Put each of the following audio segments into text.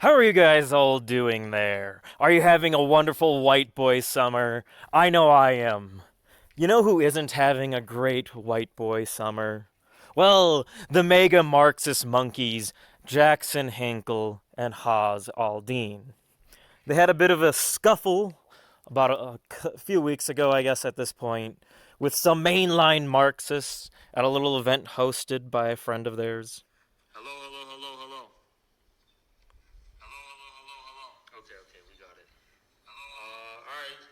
How are you guys all doing there? Are you having a wonderful white boy summer? I know I am. You know who isn't having a great white boy summer? Well, the mega Marxist monkeys, Jackson Hinkle and Haas Aldine. They had a bit of a scuffle about a few weeks ago, I guess, at this point, with some mainline Marxists at a little event hosted by a friend of theirs. Hello, hello, hello, hello. Hello, hello, hello, hello. Okay, we got it. Alright.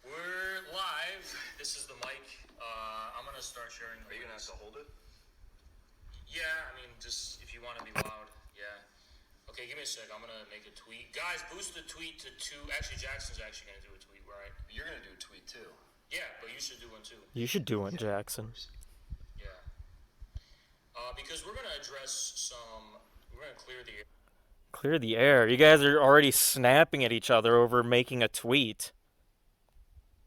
We're live. This is the mic. I'm gonna start sharing. Are you gonna have to hold it? Yeah, I mean, just if you want to be loud, yeah. Okay, give me a sec. I'm gonna make a tweet. Guys, boost the tweet to 2. Actually, Jackson's actually gonna do a tweet, right? You're gonna do a tweet too. Yeah, but you should do one too. You should do one, Jackson. Yeah. Because we're gonna address some. We're gonna clear the air. Clear the air. You guys are already snapping at each other over making a tweet.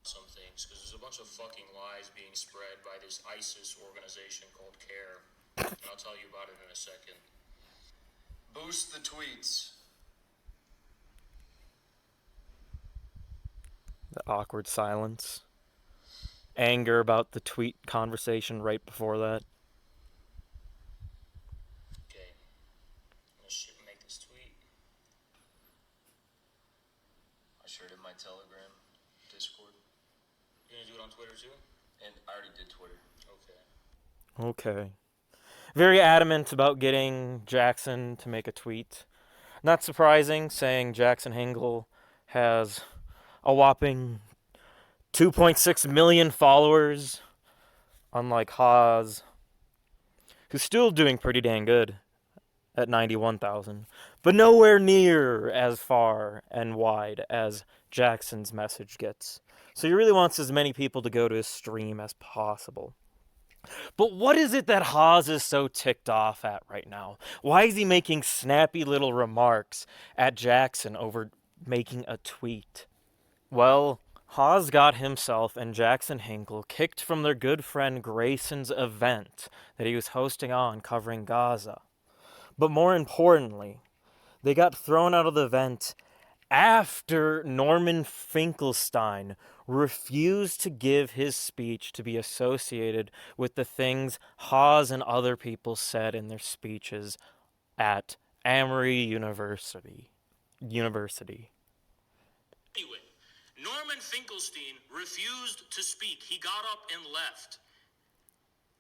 Some things, because there's a bunch of fucking lies being spread by this ISIS organization called CARE. And I'll tell you about it in a second. Boost the tweets. The awkward silence. Anger about the tweet conversation right before that. Okay. I'm gonna make this tweet. I shared it in my Telegram, Discord. You're gonna do it on Twitter too? And I already did Twitter. Okay. Okay. Very adamant about getting Jackson to make a tweet. Not surprising, saying Jackson Hinkle has a whopping 2.6 million followers, unlike Haas, who's still doing pretty dang good at 91,000, but nowhere near as far and wide as Jackson's message gets. So he really wants as many people to go to his stream as possible. But what is it that Haas is so ticked off at right now? Why is he making snappy little remarks at Jackson over making a tweet? Well, Haas got himself and Jackson Hinkle kicked from their good friend Grayson's event that he was hosting on covering Gaza. But more importantly, they got thrown out of the event after Norman Finkelstein refused to give his speech to be associated with the things Haas and other people said in their speeches at Emory University. Anyway, Norman Finkelstein refused to speak. He got up and left.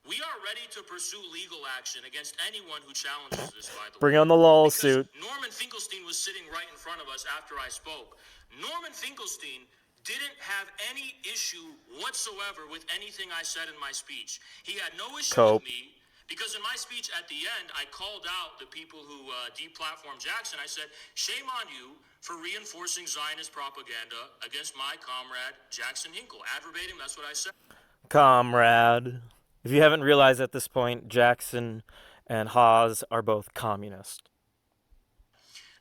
We are ready to pursue legal action against anyone who challenges this, by the way. Bring on the lawsuit. Because Norman Finkelstein was sitting right in front of us after I spoke. Norman Finkelstein didn't have any issue whatsoever with anything I said in my speech. He had no issue with me because in my speech at the end, I called out the people who deplatformed Jackson. I said, shame on you for reinforcing Zionist propaganda against my comrade, Jackson Hinkle. Ad verbatim, that's what I said. Comrade. If you haven't realized at this point, Jackson and Haas are both communist.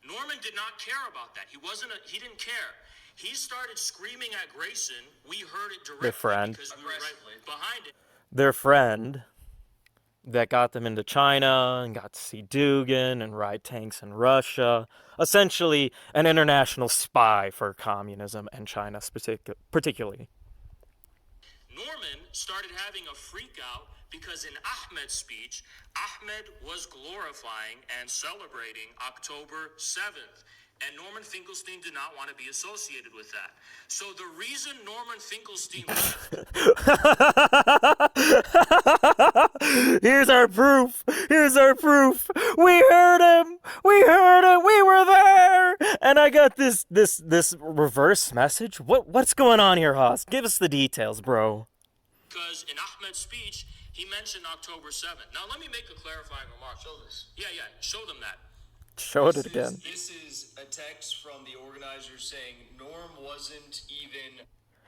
Norman did not care about that. He didn't care. He started screaming at Grayson. We heard it directly Their friend. because we were right behind it. Their friend that got them into China and got to see Dugan and ride tanks in Russia. Essentially, an international spy for communism and China particularly. Norman started having a freak out because in Ahmed's speech, Ahmed was glorifying and celebrating October 7th. And Norman Finkelstein did not want to be associated with that. So the reason Norman Finkelstein left... Here's our proof. We heard him. We were there. And I got this reverse message. What's going on here, Haas? Give us the details, bro. Because in Ahmed's speech, he mentioned October 7th. Now let me make a clarifying remark. Show this. Yeah, show them that. Show it again. This is a text from the organizer saying Norm wasn't even...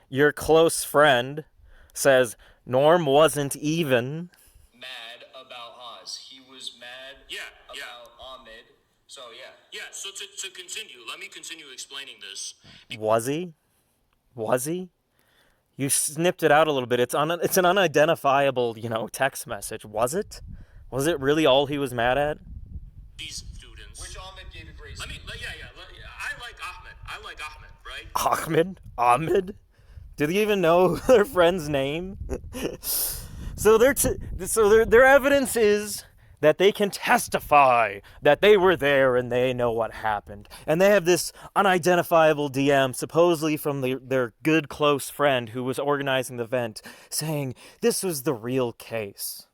Your close friend says Norm wasn't even... mad about Haas. He was mad about Ahmed. So, yeah. Yeah, so to continue, let me continue explaining this. Was he? You snipped it out a little bit. It's an unidentifiable, text message. Was it? Was it really all he was mad at? Dude, students. Which Ahmed gave a great speech. I like Ahmed. I like Ahmed, right? Ahmed? Do they even know their friend's name? So their evidence is that they can testify that they were there and they know what happened. And they have this unidentifiable DM, supposedly from their good close friend who was organizing the event, saying this was the real case.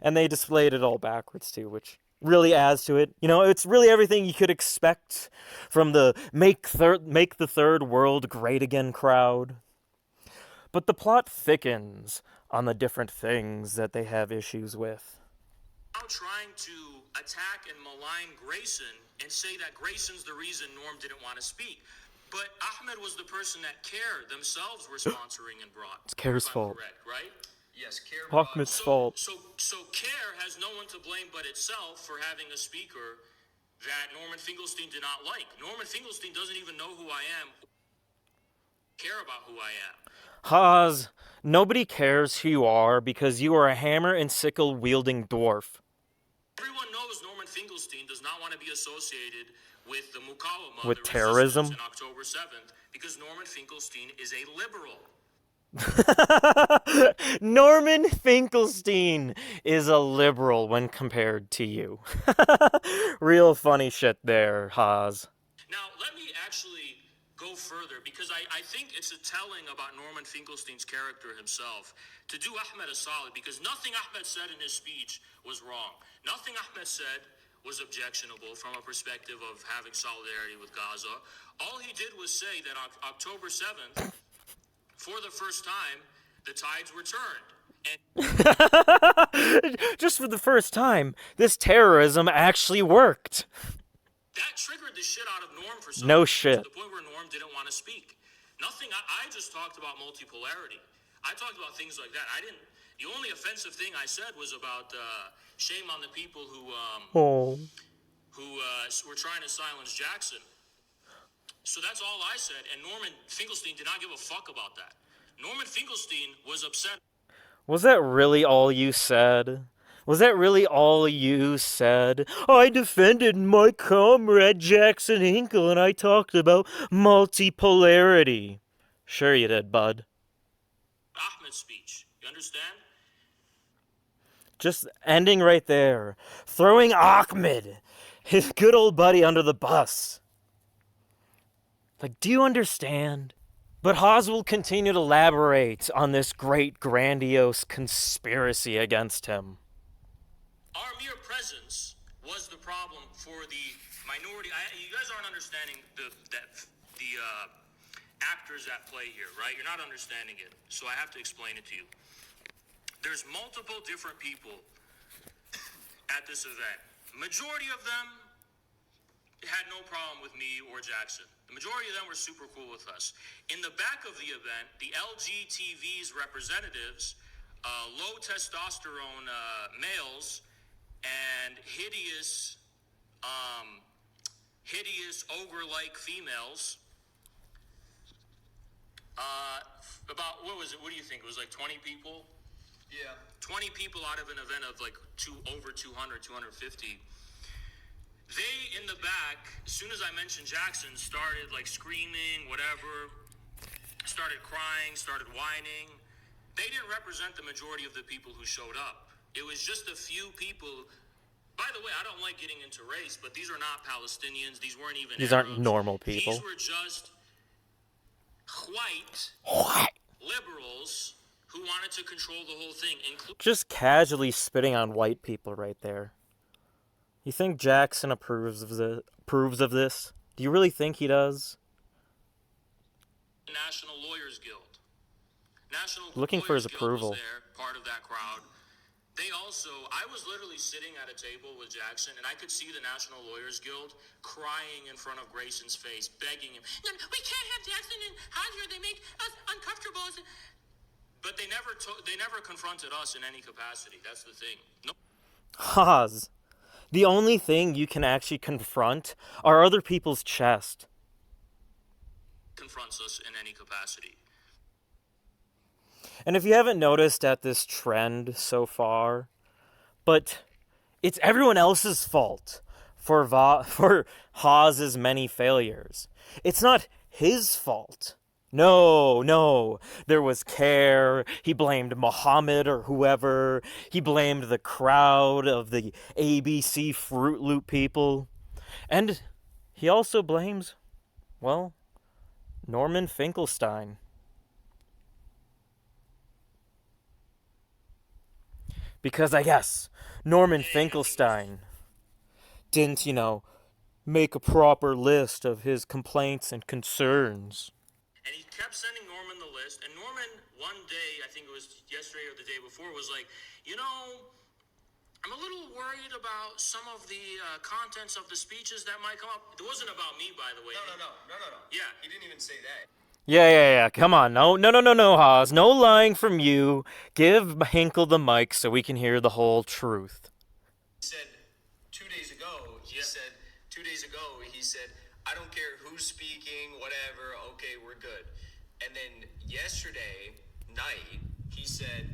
And they displayed it all backwards too, which really adds to it. You know, it's really everything you could expect from the make the third world great again crowd. But the plot thickens on the different things that they have issues with. Now trying to attack and malign Grayson and say that Grayson's the reason Norm didn't want to speak. But Ahmed was the person that CARE themselves were sponsoring and brought. It's CARE's fault. Correct, right? Yes, CARE. Ahmed's fault. So CARE has no one to blame but itself for having a speaker that Norman Finkelstein did not like. Norman Finkelstein doesn't even know who I am, care about who I am. Haas, nobody cares who you are because you are a hammer and sickle wielding dwarf. Everyone knows Norman Finkelstein does not want to be associated with the Mukawama, with the terrorism, on October 7th, because Norman Finkelstein is a liberal. Norman Finkelstein is a liberal when compared to you. Real funny shit there, Haas. Now, let me actually go further, because I think it's a telling about Norman Finkelstein's character himself to do Ahmed a solid, because nothing Ahmed said in his speech was wrong. Nothing Ahmed said was objectionable from a perspective of having solidarity with Gaza. All he did was say that on October 7th, for the first time, the tides were turned. And just for the first time, this terrorism actually worked. That triggered the shit out of Norm for some No reason, shit. to the point where Norm didn't want to speak. Nothing. I just talked about multipolarity. I talked about things like that. The only offensive thing I said was about shame on the people who were trying to silence Jackson. So that's all I said, and Norman Finkelstein did not give a fuck about that. Norman Finkelstein was upset. Was that really all you said? Was that really all you said? I defended my comrade Jackson Hinkle and I talked about multipolarity. Sure you did, bud. Ahmed's speech, you understand? Just ending right there. Throwing Ahmed, his good old buddy, under the bus. Like, do you understand? But Haas will continue to elaborate on this great, grandiose conspiracy against him. Our mere presence was the problem for the minority. You guys aren't understanding the actors at play here, right? You're not understanding it, so I have to explain it to you. There's multiple different people at this event. Majority of them had no problem with me or Jackson. The majority of them were super cool with us. In the back of the event, the LGTV's representatives, low testosterone males, and hideous ogre-like females, about, what was it, what do you think? It was like 20 people? Yeah. 20 people out of an event of like over 200, 250. They, in the back, as soon as I mentioned Jackson, started like screaming, whatever, started crying, started whining. They didn't represent the majority of the people who showed up. It was just a few people. By the way, I don't like getting into race, but these are not Palestinians. These weren't even These Arabs. aren't normal people. These were just white liberals who wanted to control the whole thing. Just casually spitting on white people right there. You think Jackson approves of this? Do you really think he does? National Lawyers Guild. Looking for his approval. Was there, part of that crowd. They also, I was literally sitting at a table with Jackson, and I could see the National Lawyers Guild crying in front of Grayson's face, begging him, "No, we can't have Jackson and Hodger. They make us uncomfortable." But they never confronted us in any capacity. That's the thing. No. Haas. The only thing you can actually confront are other people's chest. Confronts us in any capacity. And if you haven't noticed at this trend so far, but it's everyone else's fault for Hawes's many failures. It's not his fault. No. There was care. He blamed Muhammad or whoever. He blamed the crowd of the ABC Fruit Loop people. And he also blames, well, Norman Finkelstein. Because I guess Norman Finkelstein didn't, make a proper list of his complaints and concerns. And he kept sending Norman the list. And Norman, one day, I think it was yesterday or the day before, was like, I'm a little worried about some of the contents of the speeches that might come up. It wasn't about me, by the way. No. Yeah. He didn't even say that. Yeah. Come on. No, Haas. No lying from you. Give Hinkle the mic so we can hear the whole truth. He said 2 days ago, he said, I don't care who's speaking, whatever, okay, we're good. And then yesterday night, he said,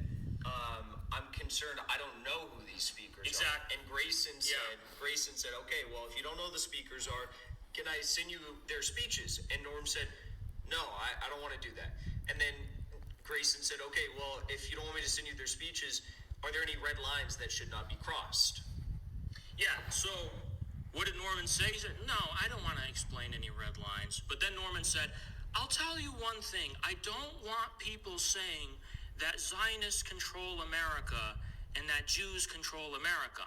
I'm concerned, I don't know who these speakers are. And Grayson said, okay, well, if you don't know who the speakers are, can I send you their speeches? And Norm said, no, I don't want to do that. And then Grayson said, okay, well, if you don't want me to send you their speeches, are there any red lines that should not be crossed? Yeah, so what did Norman say? He said, no, I don't want to explain any red lines. But then Norman said, I'll tell you one thing. I don't want people saying that Zionists control America and that Jews control America.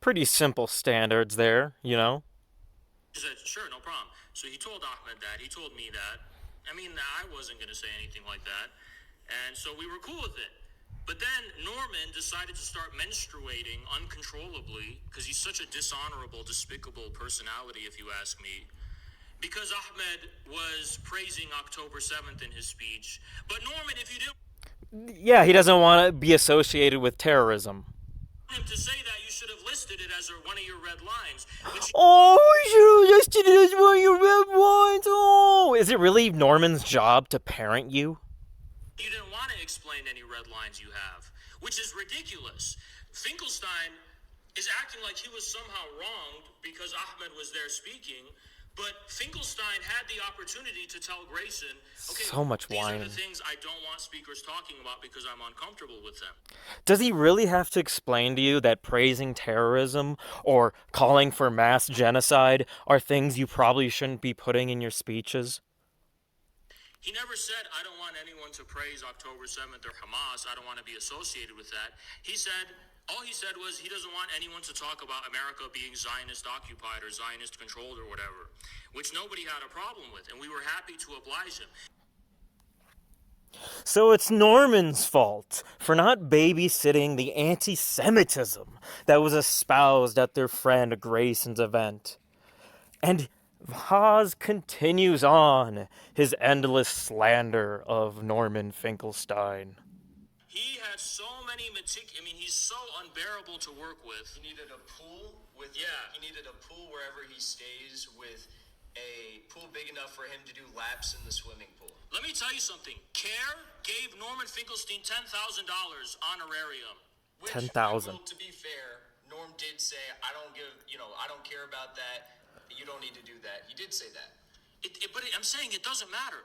Pretty simple standards there, He said, sure, no problem. So he told Ahmed that. He told me that. I mean, I wasn't going to say anything like that. And so we were cool with it. But then Norman decided to start menstruating uncontrollably because he's such a dishonorable, despicable personality, if you ask me. Because Ahmed was praising October 7th in his speech. But Norman, if you didn't... Yeah, he doesn't want to be associated with terrorism. ...him to say that, you should have listed it as one of your red lines. Oh, you should have listed it as one of your red lines. Oh, is it really Norman's job to parent you? You didn't want to explain any red lines you have, which is ridiculous. Finkelstein is acting like he was somehow wronged because Ahmed was there speaking, but Finkelstein had the opportunity to tell Grayson, okay, so much these whining. are the things I don't want speakers talking about because I'm uncomfortable with them. Does he really have to explain to you that praising terrorism or calling for mass genocide are things you probably shouldn't be putting in your speeches? He never said, I don't want anyone to praise October 7th or Hamas. I don't want to be associated with that. All he said was he doesn't want anyone to talk about America being Zionist occupied or Zionist controlled or whatever, which nobody had a problem with, and we were happy to oblige him. So it's Norman's fault for not babysitting the anti-Semitism that was espoused at their friend Grayson's event. And Haas continues on his endless slander of Norman Finkelstein. He had so many he's so unbearable to work with. He needed a pool he needed a pool wherever he stays with a pool big enough for him to do laps in the swimming pool. Let me tell you something. CARE gave Norman Finkelstein $10,000 honorarium. $10,000. Well, to be fair, Norm did say, I don't care about that. You don't need to do that. He did say that. But I'm saying it doesn't matter.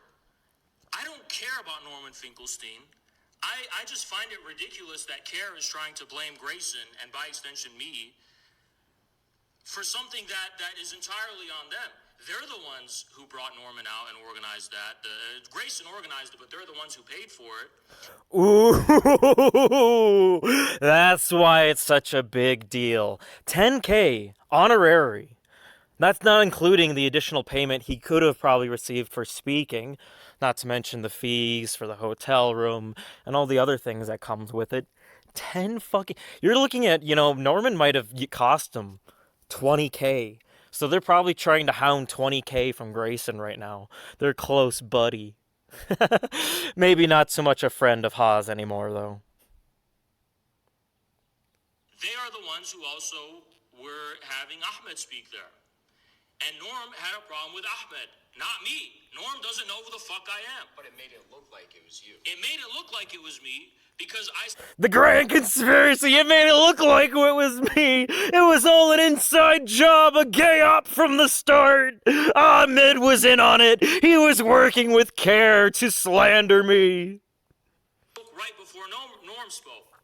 I don't care about Norman Finkelstein. I just find it ridiculous that CARE is trying to blame Grayson, and by extension me, for something that is entirely on them. They're the ones who brought Norman out and organized that. Grayson organized it, but they're the ones who paid for it. Ooh, that's why it's such a big deal. $10,000 honorary. That's not including the additional payment he could have probably received for speaking, not to mention the fees for the hotel room and all the other things that comes with it. You're looking at, Norman might have cost him $20,000. So they're probably trying to hound $20,000 from Grayson right now. They're close buddy. Maybe not so much a friend of Haas anymore, though. They are the ones who also were having Ahmed speak there. And Norm had a problem with Ahmed. Not me. Norm doesn't know who the fuck I am. But it made it look like it was you. It made it look like it was me because I... The grand conspiracy, it made it look like it was me. It was all an inside job, a gay op from the start. Ahmed was in on it. He was working with care to slander me. Right before Norm spoke.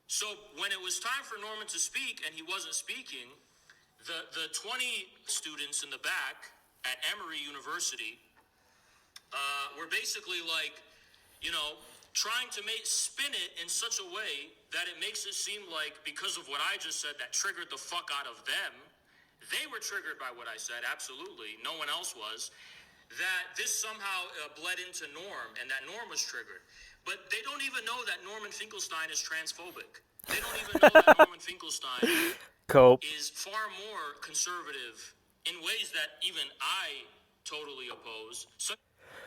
So when it was time for Norman to speak and he wasn't speaking, the 20 students in the back at Emory University were basically like, you know, trying to spin it in such a way that it makes it seem like because of what I just said that triggered the fuck out of them. They were triggered by what I said, absolutely. No one else was. That this somehow bled into Norm and that Norm was triggered. But they don't even know that Norman Finkelstein is transphobic. They don't even know that Norman Finkelstein is far more conservative in ways that even I totally oppose. So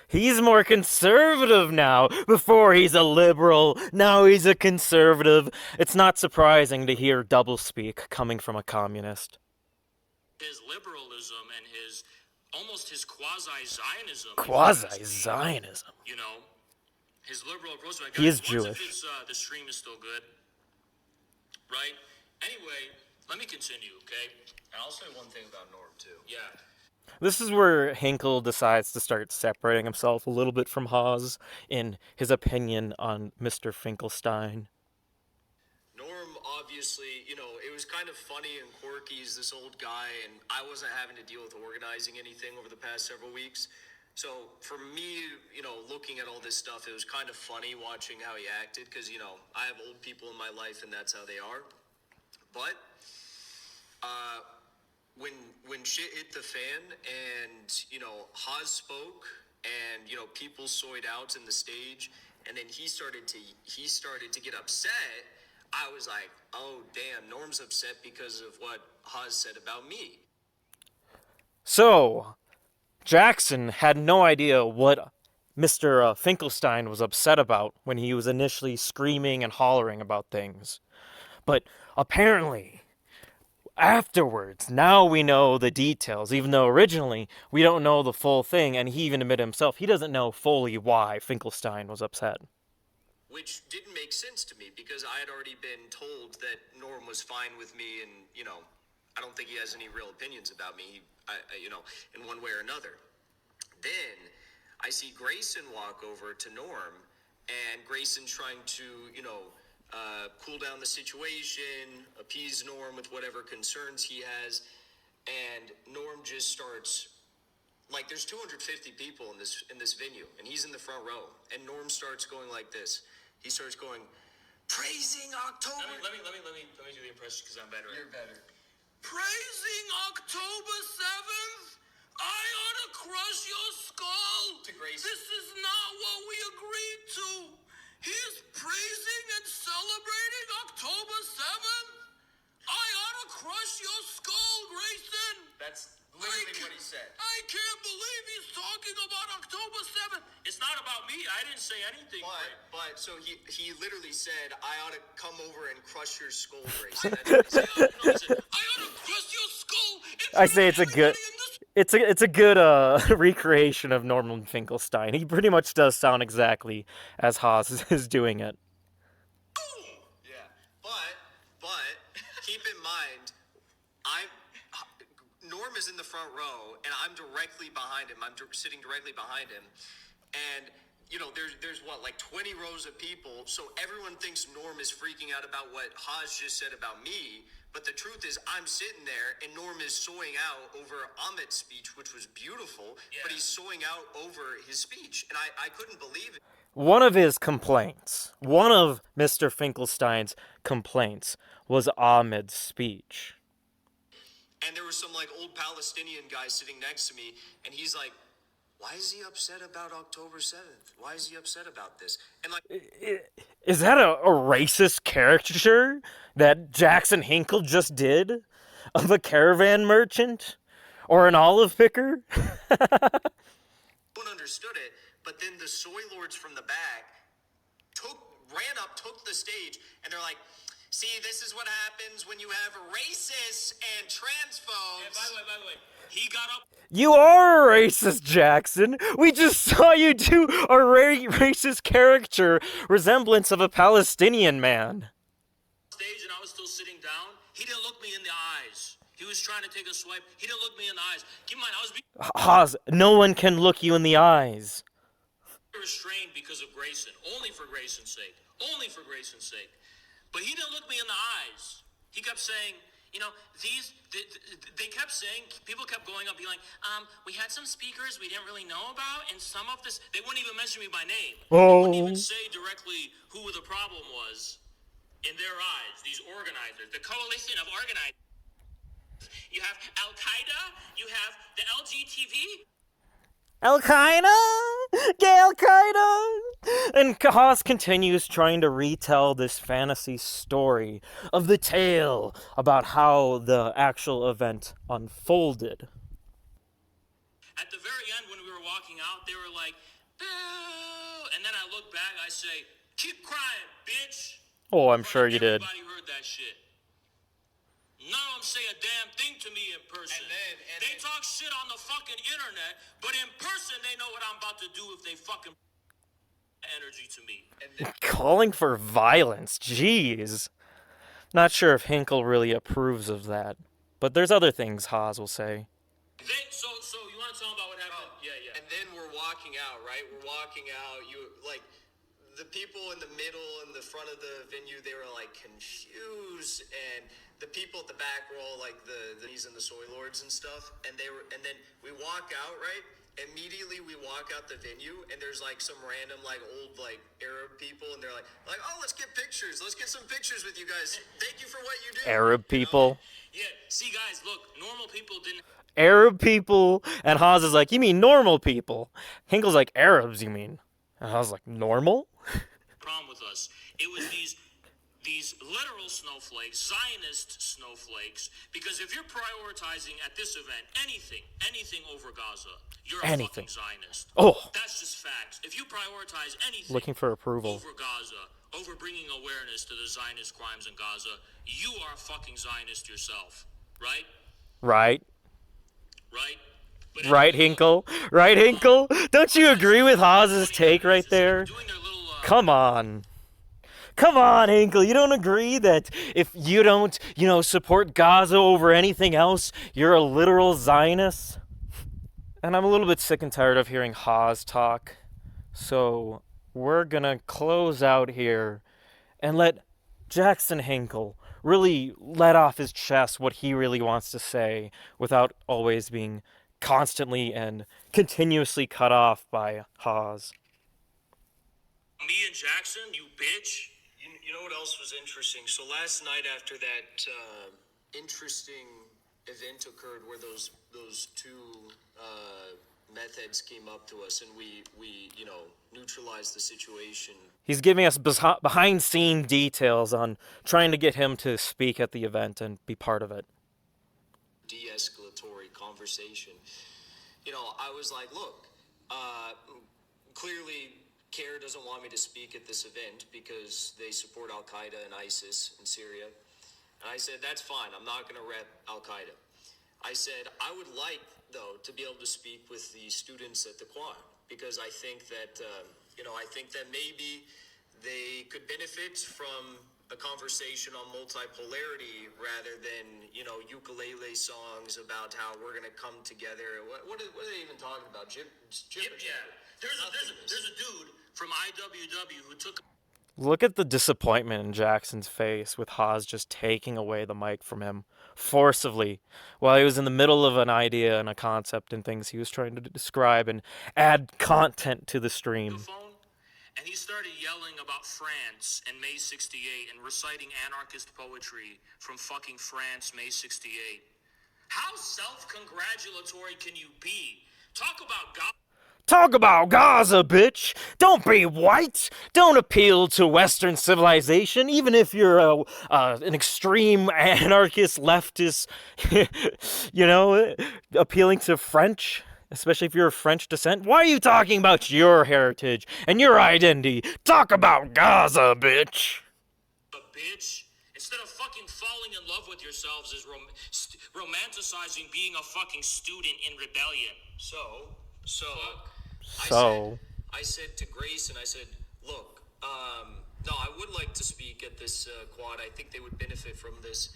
he's more conservative now. Before he's a liberal, now he's a conservative. It's not surprising to hear doublespeak coming from a communist. His liberalism and his almost his quasi-Zionism. Quasi-Zionism. You know, his liberal approach. He is Jewish. If the stream is still good, right? Anyway, let me continue, okay? And I'll say one thing about Norm, too. Yeah. This is where Hinkle decides to start separating himself a little bit from Hawes in his opinion on Mr. Finkelstein. Norm, obviously, you know, it was kind of funny and quirky. He's this old guy, and I wasn't having to deal with organizing anything over the past several weeks. So for me, you know, looking at all this stuff, it was kind of funny watching how he acted because, you know, I have old people in my life, and that's how they are. But when shit hit the fan and, you know, Hawes spoke and, you know, people soyed out in the stage and then he started to get upset, I was like, oh, damn, Norm's upset because of what Hawes said about me. So, Jackson had no idea what Mr. Finkelstein was upset about when he was initially screaming and hollering about things. But apparently, afterwards, now we know the details, even though originally we don't know the full thing, and he even admitted himself he doesn't know fully why Finkelstein was upset. Which didn't make sense to me because I had already been told that Norm was fine with me and, you know, I don't think he has any real opinions about me, you know, in one way or another. Then I see Grayson walk over to Norm and Grayson's trying to, you know, cool down the situation, appease Norm with whatever concerns he has, and Norm just starts, like, there's 250 people in this venue, and he's in the front row, and Norm starts going like this. He starts going, praising October. Let me do the impression because I'm better. You're better. Praising October 7th? I ought to crush your skull. To Grayson. This is not what we agreed to. He's praising and celebrating October 7th? I ought to crush your skull, Grayson. That's literally what he said. I can't believe he's talking about October 7th. It's not about me. I didn't say anything. But so he literally said, I ought to come over and crush your skull, Grayson. That's what he said. I ought to crush your skull. I say it's a good recreation of Norman Finkelstein. He pretty much does sound exactly as Hawes is doing it. Yeah, but keep in mind, Norm is in the front row, and I'm directly behind him. I'm sitting directly behind him, and you know, there's what, like 20 rows of people, so everyone thinks Norm is freaking out about what Hawes just said about me, but the truth is I'm sitting there, and Norm is soying out over Ahmed's speech, which was beautiful, but he's soying out over his speech, and I couldn't believe it. One of his complaints, one of Mr. Finkelstein's complaints, was Ahmed's speech. And there was some, like, old Palestinian guy sitting next to me, and he's like, why is he upset about October 7th? Why is he upset about this? And, like... Is that a racist caricature that Jackson Hinkle just did? Of a caravan merchant? Or an olive picker? No one understood it, but then the soy lords from the back took the stage, and they're like, See, this is what happens when you have racists and transphobes. And by the way, he got up You are a racist, Jackson. We just saw you do a racist caricature resemblance of a Palestinian man. stage and I was still sitting down. He didn't look me in the eyes. He was trying to take a swipe. He didn't look me in the eyes. Keep in mind, I was being Haas, no one can look you in the eyes. restrained because of Grayson. Only for Grayson's sake. Only for Grayson's sake. But he didn't look me in the eyes. He kept saying, you know, they kept saying, people kept going up being like, we had some speakers we didn't really know about, and some of this, they wouldn't even mention me by name. They wouldn't even say directly who the problem was in their eyes, these organizers, the coalition of organizers. You have Al-Qaeda, you have the LGTV. Al-Qaeda! Gay Al-Qaeda! And Haas continues trying to retell this fantasy story of the tale about how the actual event unfolded. At the very end, when we were walking out, they were like, boo! And then I look back, I say, keep crying, bitch! Oh, I'm sure you did. Everybody heard that shit. None of them say a damn thing to me in person. They talk shit on the fucking internet, but in person they know what I'm about to do if they fucking energy to me. Calling for violence, jeez. Not sure if Hinkle really approves of that, but there's other things Haas will say. So you want to tell them about what happened? Yeah. And then we're walking out, right? We're walking out. The people in the middle and the front of the venue, they were like confused, and the people at the back were all like these and the soy lords and stuff. And then we walk out, right? Immediately we walk out the venue, and there's like some random like old like Arab people, and they're like, oh, let's get pictures. Let's get some pictures with you guys. Thank you for what you do. Arab people? Yeah. See, guys, look, normal people didn't. Arab people? And Haas is like, you mean normal people? Hinkle's like, Arabs, you mean? And Haas is like, normal? Problem with us. It was these literal snowflakes, Zionist snowflakes, because if you're prioritizing at this event anything over Gaza, you're a fucking Zionist. Oh. That's just facts. If you prioritize anything Looking for approval over Gaza, over bringing awareness to the Zionist crimes in Gaza, you are a fucking Zionist yourself, right? Right. But right, Hinkle? Right, Hinkle? Don't you agree with Haas's take right there? Come on. Come on, Hinkle. You don't agree that if you don't, support Gaza over anything else, you're a literal Zionist? And I'm a little bit sick and tired of hearing Haas talk. So we're gonna close out here and let Jackson Hinkle really let off his chest what he really wants to say without always being constantly and continuously cut off by Haas. Me and Jackson, you bitch. You know what else was interesting? So last night after that interesting event occurred where those two meth heads came up to us and we neutralized the situation. He's giving us behind-scene details on trying to get him to speak at the event and be part of it. De-escalatory conversation. I was like, look, clearly CARE doesn't want me to speak at this event because they support Al-Qaeda and ISIS in Syria. And I said, that's fine. I'm not going to rep Al-Qaeda. I said, I would like, though, to be able to speak with the students at the Quad because I think that, maybe they could benefit from a conversation on multipolarity rather than, ukulele songs about how we're going to come together. What are they even talking about? Yeah. There's a dude from IWW who took... Look at the disappointment in Jackson's face with Haas just taking away the mic from him forcibly while he was in the middle of an idea and a concept and things he was trying to describe and add content to the stream. And he started yelling about France and May 68 and reciting anarchist poetry from fucking France, May 68. How self-congratulatory can you be? Talk about God. Talk about Gaza, bitch! Don't be white! Don't appeal to Western civilization, even if you're an extreme anarchist, leftist, appealing to French, especially if you're of French descent. Why are you talking about your heritage and your identity? Talk about Gaza, bitch! A bitch. fucking falling in love with yourselves is romanticizing being a fucking student in rebellion. So, So, I said to Grace, and I said, look, no, I would like to speak at this quad. I think they would benefit from this.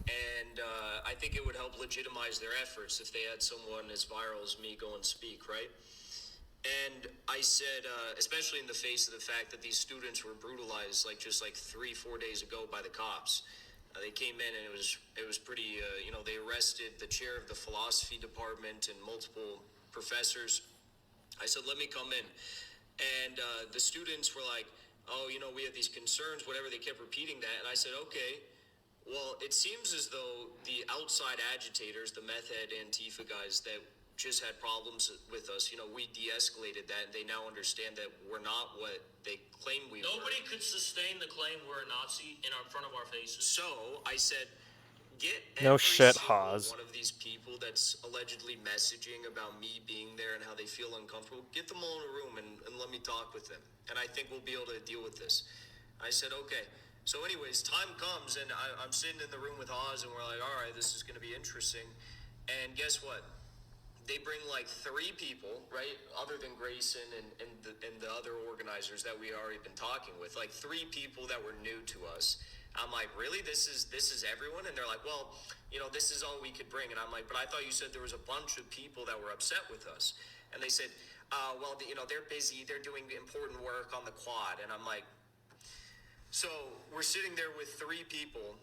And I think it would help legitimize their efforts if they had someone as viral as me go and speak, right? And I said, especially in the face of the fact that these students were brutalized just 3-4 days ago by the cops. They came in and it was pretty, they arrested the chair of the philosophy department and multiple professors. I said, let me come in. And the students were like, oh, we have these concerns, whatever. They kept repeating that. And I said, okay, well, it seems as though the outside agitators, the meth head Antifa guys that just had problems with us, we de-escalated that, and they now understand that we're not what they claim we were. Nobody could sustain the claim we're a Nazi in front of our faces. So I said, get no every shit, single Haas. one of these people that's allegedly messaging about me being there and how they feel uncomfortable, get them all in a room and let me talk with them. And I think we'll be able to deal with this. I said, okay. So anyways, time comes, and I'm sitting in the room with Haas, and we're like, all right, this is going to be interesting. And guess what? They bring 3 people, right, other than Grayson and the other organizers that we already been talking with, 3 people that were new to us. I'm like, really? This is everyone? And they're like, well, this is all we could bring. And I'm like, but I thought you said there was a bunch of people that were upset with us. And they said, well, they're busy. They're doing important work on the quad. And I'm like, so we're sitting there with 3 people.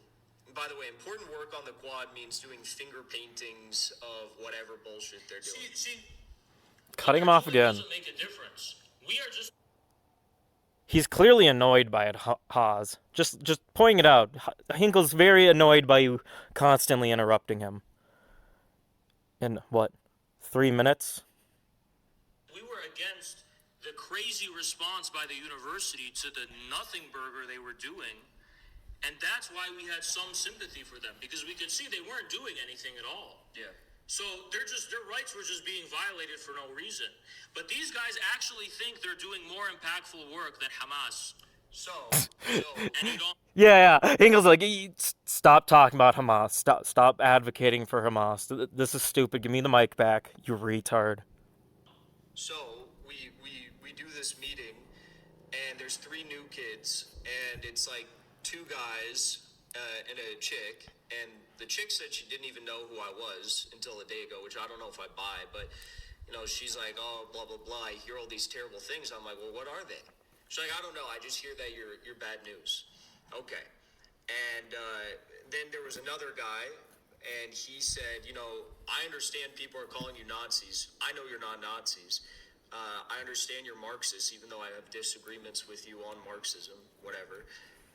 By the way, important work on the quad means doing finger paintings of whatever bullshit they're doing. See, Cutting him off again. Doesn't make a difference. We are just. He's clearly annoyed by it, Haas. Just pointing it out. Hinkle's very annoyed by you constantly interrupting him. In, 3 minutes? We were against the crazy response by the university to the nothing burger they were doing. And that's why we had some sympathy for them, because we could see they weren't doing anything at all. Yeah. So their rights were just being violated for no reason. But these guys actually think they're doing more impactful work than Hamas. So And you don't. Yeah. Hinkle's like, stop talking about Hamas. Stop advocating for Hamas. This is stupid. Give me the mic back, you retard. So we do this meeting, and there's 3 new kids, and it's 2 guys and a chick, and the chick said she didn't even know who I was until a day ago, which I don't know if I buy, but she's like, oh, blah blah blah, I hear all these terrible things. I'm like, well, what are they? She's like, I don't know, I just hear that you're bad news. Okay. And then there was another guy, and he said, I understand people are calling you Nazis. I know you're not Nazis. I understand you're Marxists, even though I have disagreements with you on Marxism, whatever.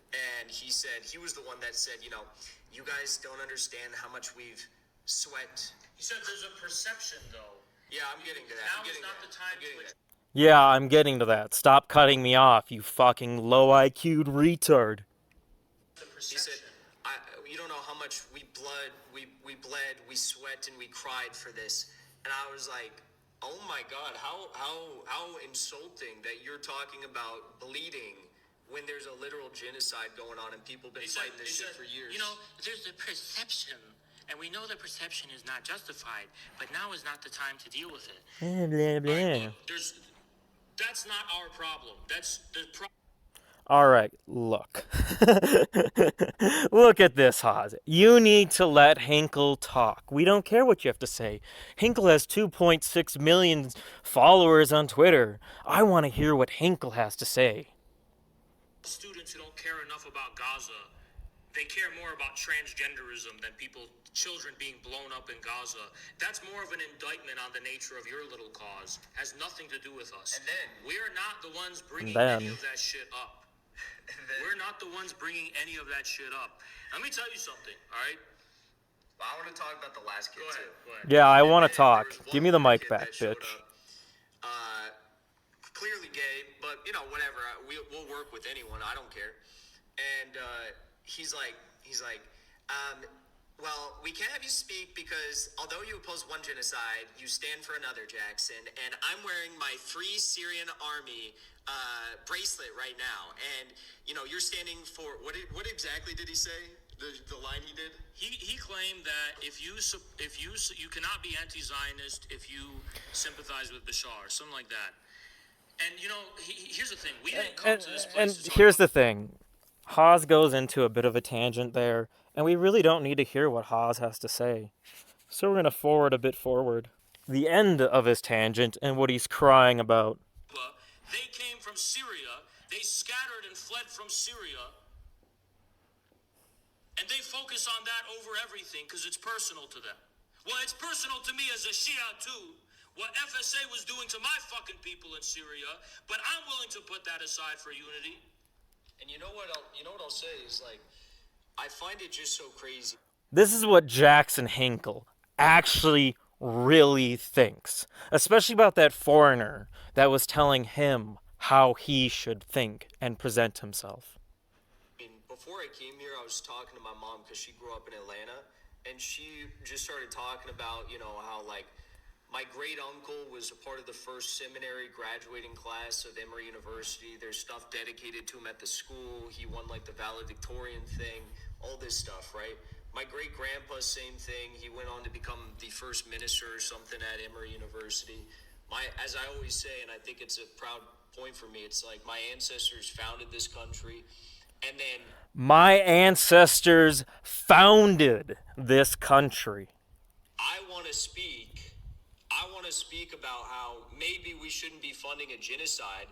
And he said, he was the one that said, you guys don't understand how much we've sweat. He said there's a perception, though. Yeah, I'm getting to that. Now is not the time to. Yeah, I'm getting to that. Stop cutting me off, you fucking low IQ'd retard. He said, you don't know how much we bled, we sweat, and we cried for this. And I was like, oh my God, how insulting that you're talking about bleeding when there's a literal genocide going on and people been fighting this shit for years. There's a perception, and we know the perception is not justified, but now is not the time to deal with it. Blah, blah, blah. Right, that's not our problem. That's the problem. Alright, look. Look at this, Haas. You need to let Hinkle talk. We don't care what you have to say. Hinkle has 2.6 million followers on Twitter. I want to hear what Hinkle has to say. Students who don't care enough about Gaza, they care more about transgenderism than children being blown up in Gaza. That's more of an indictment on the nature of your little cause. Has nothing to do with us. And then we're not the ones bringing any of that shit up. We're not the ones bringing any of that shit up. Let me tell you something, all right? I want to talk about the last kid, too. Go ahead. Yeah, I want to talk. Give me the mic back, bitch. Clearly gay, but, whatever. We'll work with anyone. I don't care. And he's like, well, we can't have you speak because although you oppose one genocide, you stand for another, Jackson. And I'm wearing my Free Syrian Army bracelet right now. And, you're standing for, what exactly did he say? The line he did? He claimed that if you cannot be anti-Zionist if you sympathize with Bashar, something like that. And you know, here's the thing: we didn't come to this place. And here's the thing: Haas goes into a bit of a tangent there, and we really don't need to hear what Haas has to say. So we're gonna forward a bit forward. The end of his tangent and what he's crying about. They came from Syria. They scattered and fled from Syria. And they focus on that over everything because it's personal to them. Well, it's personal to me as a Shia too, what FSA was doing to my fucking people in Syria, but I'm willing to put that aside for unity. And you know what I'll say is, like, I find it just so crazy. This is what Jackson Hinkle actually really thinks, especially about that foreigner that was telling him how he should think and present himself. Before I came here, I was talking to my mom because she grew up in Atlanta, and she just started talking about, you know, how, like, my great uncle was a part of the first seminary graduating class of Emory University. There's stuff dedicated to him at the school. He won, like, the valedictorian thing, all this stuff, right? My great grandpa, same thing. He went on to become the first minister or something at Emory University. As I always say, and I think it's a proud point for me, it's like my ancestors founded this country. And then my ancestors founded this country. I want to speak about how maybe we shouldn't be funding a genocide.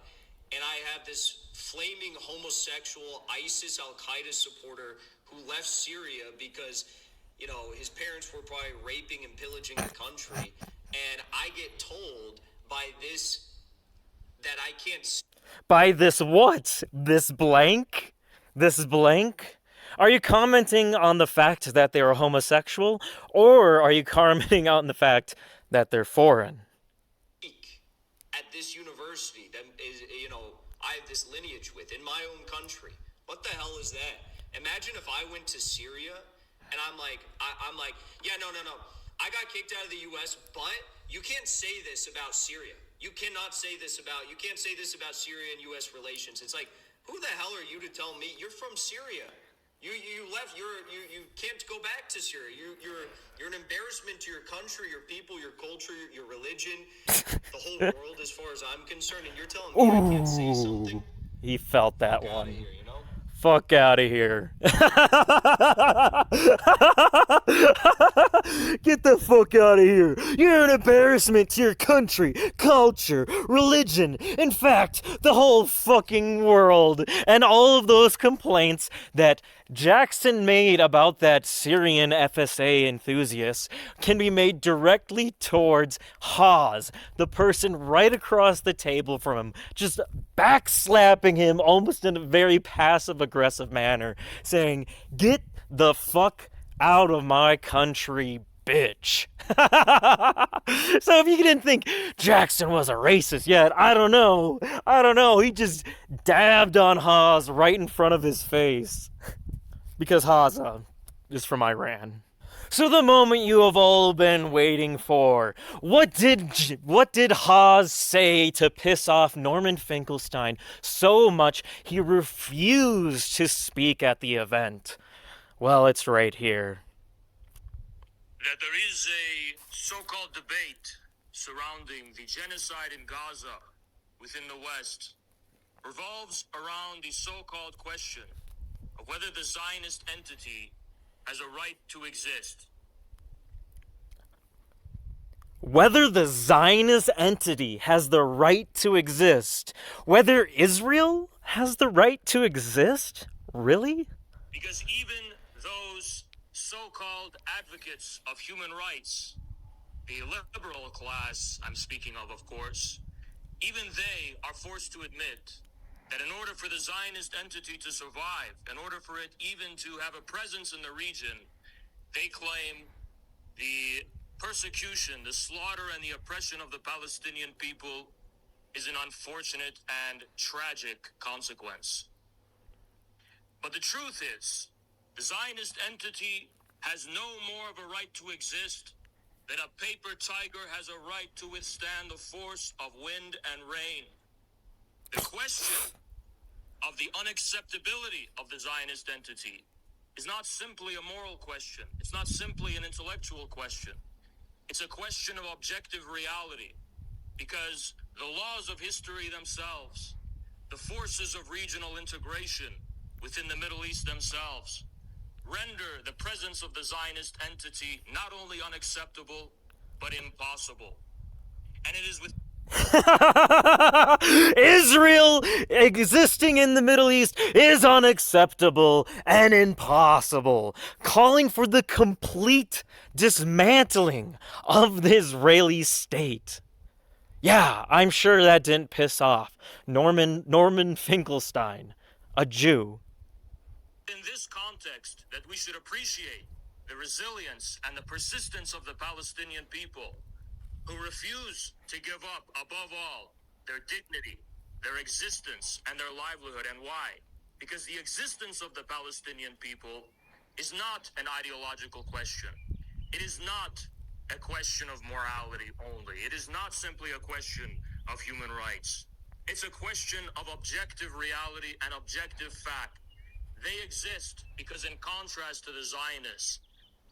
And I have this flaming homosexual ISIS Al-Qaeda supporter who left Syria because, you know, his parents were probably raping and pillaging the country. And I get told by this that I can't. By this what? This blank? This blank? Are you commenting on the fact that they are homosexual, or are you commenting on the fact that they're foreign? At this university that is, you know, I have this lineage with in my own country. What the hell is that? Imagine if I went to Syria and I'm like, yeah, no. I got kicked out of the U.S., but you can't say this about Syria. You can't say this about Syria and U.S. relations. It's like, who the hell are you to tell me? You're from Syria. You left. You can't go back to Syria. You're an embarrassment to your country, your people, your culture, your religion, the whole world, as far as I'm concerned. And you're telling me I can't say something? He felt that one. Here, you know? Fuck out of here. Get the fuck out of here. You're an embarrassment to your country, culture, religion, in fact, the whole fucking world. And all of those complaints that Jackson made about that Syrian FSA enthusiast can be made directly towards Haas, the person right across the table from him, just backslapping him almost in a very passive-aggressive manner, saying, "Get the fuck out of my country, bitch." So if you didn't think Jackson was a racist yet, I don't know. He just dabbed on Haas right in front of his face. Because Haas is from Iran. So the moment you have all been waiting for. What did Haas say to piss off Norman Finkelstein so much he refused to speak at the event? Well, it's right here. That there is a so-called debate surrounding the genocide in Gaza within the West revolves around the so-called question of whether the Zionist entity has a right to exist. Whether the Zionist entity has the right to exist. Whether Israel has the right to exist? Really? Because even those so-called advocates of human rights, the liberal class I'm speaking of course, even they are forced to admit that in order for the Zionist entity to survive, in order for it even to have a presence in the region, they claim the persecution, the slaughter, and the oppression of the Palestinian people is an unfortunate and tragic consequence. But the truth is, the Zionist entity has no more of a right to exist than a paper tiger has a right to withstand the force of wind and rain. The question of the unacceptability of the Zionist entity is not simply a moral question. It's not simply an intellectual question. It's a question of objective reality, because the laws of history themselves, the forces of regional integration within the Middle East themselves, render the presence of the Zionist entity not only unacceptable, but impossible. And it is with Israel existing in the Middle East is unacceptable and impossible, calling for the complete dismantling of the Israeli state. Yeah, I'm sure that didn't piss off Norman Finkelstein, a Jew. in this context that we should appreciate the resilience and the persistence of the Palestinian people, who refuse to give up, above all, their dignity, their existence, and their livelihood. And why? Because the existence of the Palestinian people is not an ideological question. It is not a question of morality only. It is not simply a question of human rights. It's a question of objective reality and objective fact. They exist because, in contrast to the Zionists,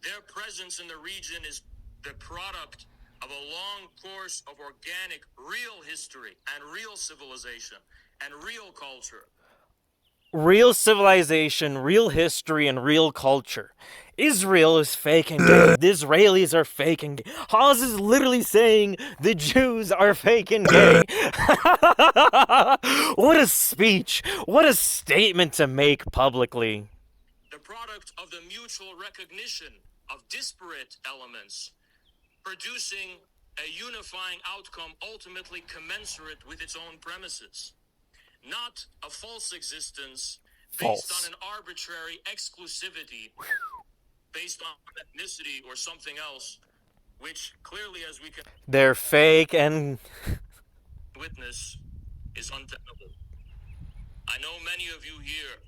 their presence in the region is the product of a long course of organic, real history and real civilization and real culture. Real civilization, real history, and real culture. Israel is faking gay. The Israelis are faking gay. Haas is literally saying the Jews are faking gay. What a speech. What a statement to make publicly. The product of the mutual recognition of disparate elements, producing a unifying outcome ultimately commensurate with its own premises. Not a false existence based on an arbitrary exclusivity based on ethnicity or something else, which clearly, as we can They're fake and witness, is untenable. I know many of you here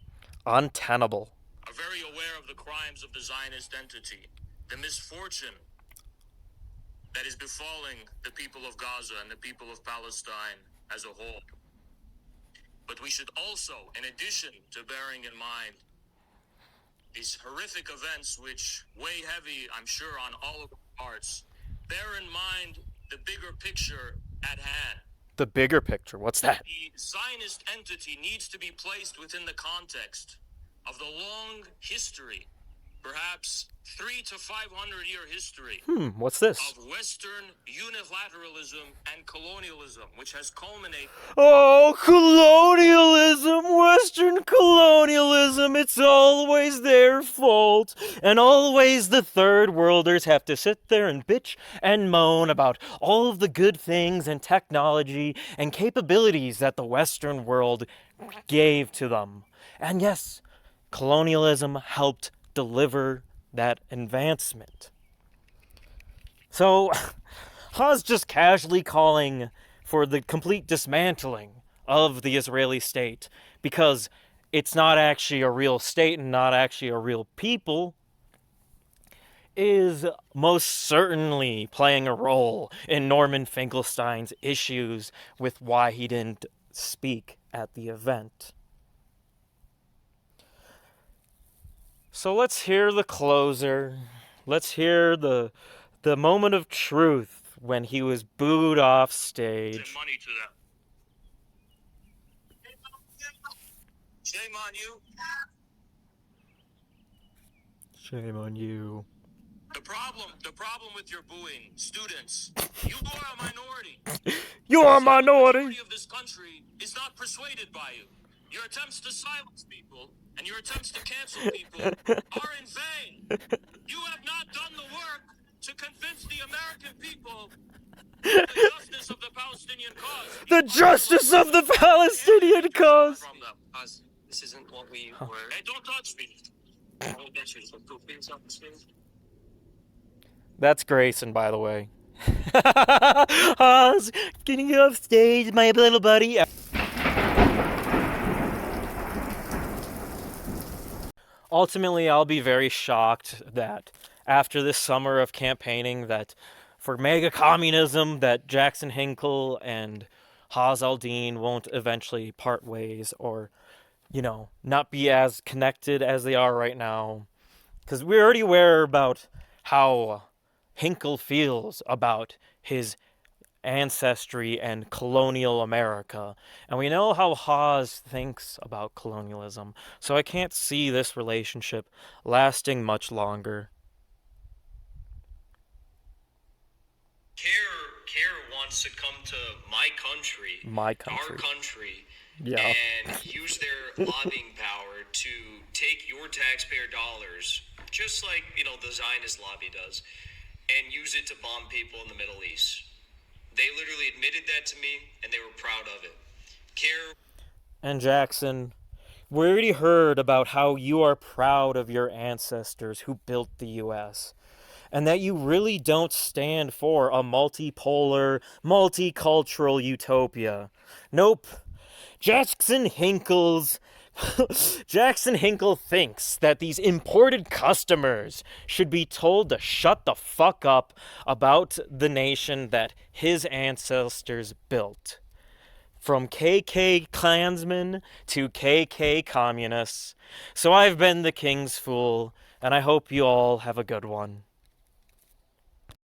untenable. are very aware of the crimes of the Zionist entity, the misfortune that is befalling the people of Gaza and the people of Palestine as a whole. But we should also, in addition to bearing in mind these horrific events which weigh heavy, I'm sure, on all of our hearts, bear in mind the bigger picture at hand. The bigger picture, what's that? The Zionist entity needs to be placed within the context of the long history, perhaps 300 to 500 year history What's this? of Western unilateralism and colonialism, which has culminated. Oh, colonialism, Western colonialism, it's always their fault. And always the third worlders have to sit there and bitch and moan about all of the good things and technology and capabilities that the Western world gave to them. And yes, colonialism helped deliver that advancement. So, Haas just casually calling for the complete dismantling of the Israeli state because it's not actually a real state and not actually a real people is most certainly playing a role in Norman Finkelstein's issues with why he didn't speak at the event. So let's hear the closer. Let's hear the moment of truth when he was booed off stage. Money to them. Shame on you. Shame on you. The problem with your booing, students, you are a minority. You are a The minority. majority of this country is not persuaded by you. Your attempts to silence people and your attempts to cancel people are in vain. You have not done the work to convince the American people of the justice of the Palestinian cause. The justice of the Palestinian cause. From them. This isn't what we were. Hey, don't touch me. That's Grayson, by the way. Haas, getting you off stage, my little buddy. Ultimately, I'll be very shocked that after this summer of campaigning that for mega communism that Jackson Hinkle and Haas Aldine won't eventually part ways or not be as connected as they are right now. Because we're already aware about how Hinkle feels about his ancestry and colonial America. And we know how Hawes thinks about colonialism. So I can't see this relationship lasting much longer. Care wants to come to my country, our country, Yeah. and use their lobbying power to take your taxpayer dollars, just like, the Zionist lobby does, and use it to bomb people in the Middle East. They literally admitted that to me, and they were proud of it. And Jackson, we already heard about how you are proud of your ancestors who built the U.S., and that you really don't stand for a multipolar, multicultural utopia. Nope. Jackson Hinkle thinks that these imported customers should be told to shut the fuck up about the nation that his ancestors built. From KK Klansmen to KK Communists. So I've been the King's Fool, and I hope you all have a good one.